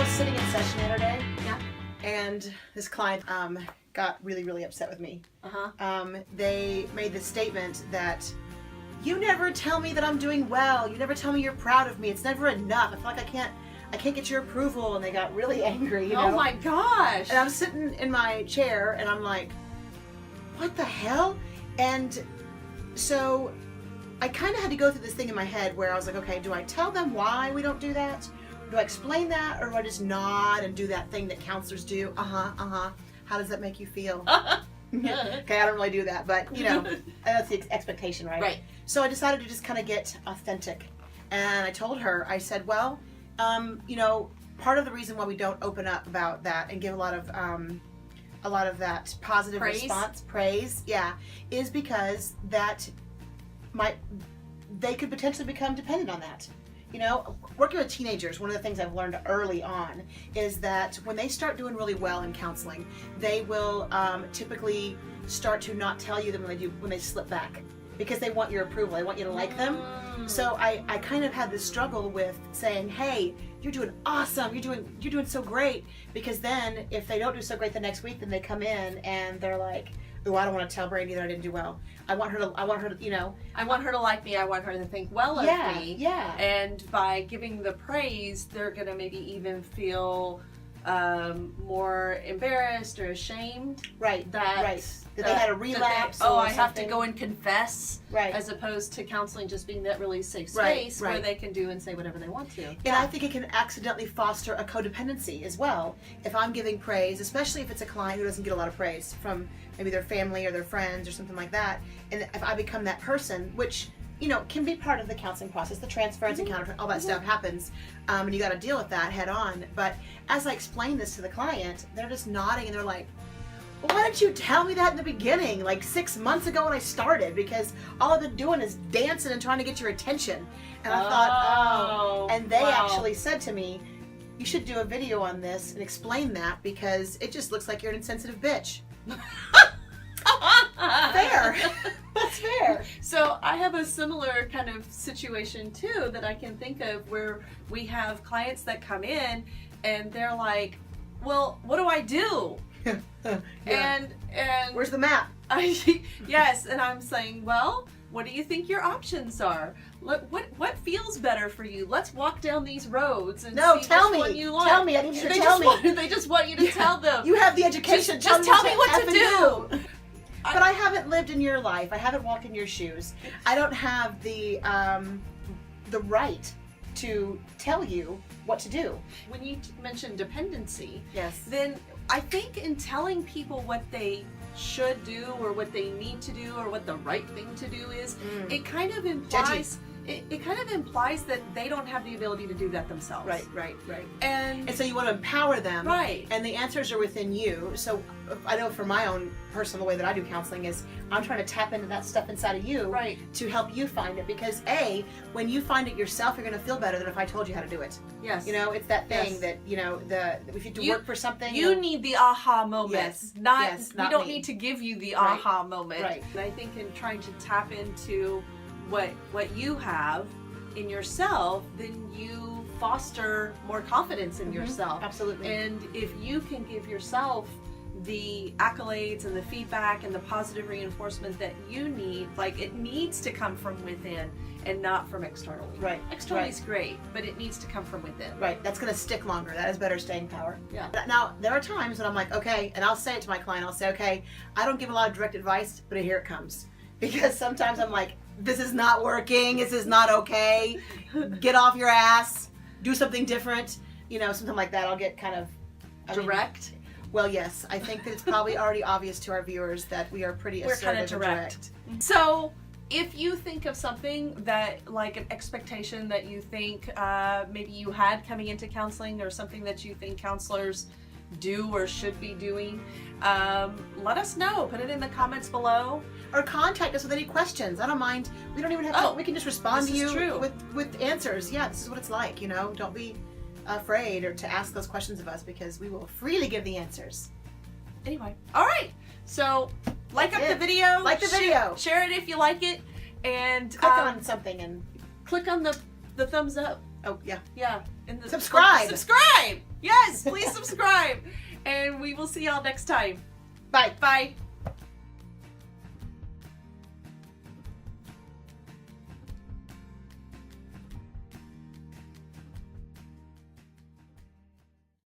was sitting in session the other day, Yeah. and this client got really, really upset with me. Uh-huh. They made this statement that, you never tell me that I'm doing well. You never tell me you're proud of me. It's never enough. I feel like I can't get your approval. And they got really angry, you know? Oh my gosh. And I'm sitting in my chair and I'm like, what the hell? And so I kind of had to go through this thing in my head where I was like, okay, do I tell them why we don't do that? Do I explain that, or do I just nod and do that thing that counselors do? How does that make you feel? Okay, I don't really do that, but you know, that's the expectation, right? Right. So I decided to just kind of get authentic, and I told her, I said, well, you know, part of the reason why we don't open up about that and give a lot of that positive praise, yeah, is because that they could potentially become dependent on that. You know, working with teenagers, one of the things I've learned early on is that when they start doing really well in counseling, they will typically start to not tell you them when they slip back, because they want your approval. They want you to like them. So I kind of had this struggle with saying, hey, you're doing awesome. You're doing so great. Because then if they don't do so great the next week, then they come in and they're like, oh, I don't want to tell Brandy that I didn't do well. I want her to, you know. I want her to like me. I want her to think well of me. Yeah. And by giving the praise, they're going to maybe even feel more embarrassed or ashamed. Right. That they had a relapse. I have to go and confess. Right. As opposed to counseling just being that really safe Right, space right. where they can do and say whatever they want to. And I think it can accidentally foster a codependency as well. If I'm giving praise, especially if it's a client who doesn't get a lot of praise from maybe their family or their friends or something like that, and if I become that person, which, you know, can be part of the counseling process, the transference and counterference, all that stuff happens, and you got to deal with that head on. But as I explain this to the client, they're just nodding and they're like, well, why didn't you tell me that in the beginning, like 6 months ago when I started? Because all I've been doing is dancing and trying to get your attention. And I thought, and they actually said to me, you should do a video on this and explain that, because it just looks like you're an insensitive bitch. Fair. That's fair. So I have a similar kind of situation too that I can think of, where we have clients that come in and they're like, well, what do I do? And where's the map? Yes, and I'm saying, well, what do you think your options are? What feels better for you? Let's walk down these roads and see which one you like. Tell me. I need you to tell me. They just want you to tell them. You have the education. Just tell me what to do. But I haven't lived in your life. I haven't walked in your shoes. I don't have the right to tell you what to do. When you mentioned dependency, yes, then I think in telling people what they should do or what they need to do or what the right thing to do is, it kind of implies it kind of implies that they don't have the ability to do that themselves. Right. And so you want to empower them. Right. And the answers are within you. So I know for my own personal way that I do counseling is I'm trying to tap into that stuff inside of you to help you find it. Because when you find it yourself, you're going to feel better than if I told you how to do it. Yes. You know, it's that thing that, you know, if you have to work for something. You need the aha moment. Yes. Not we don't me. need to give you the aha moment. Right. And I think in trying to tap into what you have in yourself, then you foster more confidence in yourself. Absolutely. And if you can give yourself the accolades and the feedback and the positive reinforcement that you need, like, it needs to come from within and not from externally. Right. Externally is great, but it needs to come from within. Right. That's going to stick longer. That has better staying power. Yeah. Now, there are times when I'm like, okay, and I'll say it to my client, I'll say, okay, I don't give a lot of direct advice, but here it comes. Because sometimes I'm like, this is not working, this is not okay, get off your ass, do something different, you know, something like that. I'll get kind of direct. Well, yes, I think that it's probably already obvious to our viewers that we are pretty assertive. We're kind of direct. So if you think of something that, like an expectation that you think maybe you had coming into counseling, or something that you think counselors do or should be doing, let us know. Put it in the comments below. Or contact us with any questions. I don't mind. We don't even have to. We can just respond to you with answers. Yeah, this is what it's like. You know, don't be afraid or to ask those questions of us, because we will freely give the answers. Anyway, all right. So like up the video. Like the video. Share it if you like it, and click on something and click on the thumbs up. Oh yeah. Yeah. in the Subscribe. Subscribe. Yes, please subscribe. And we will see y'all next time. Bye. Bye.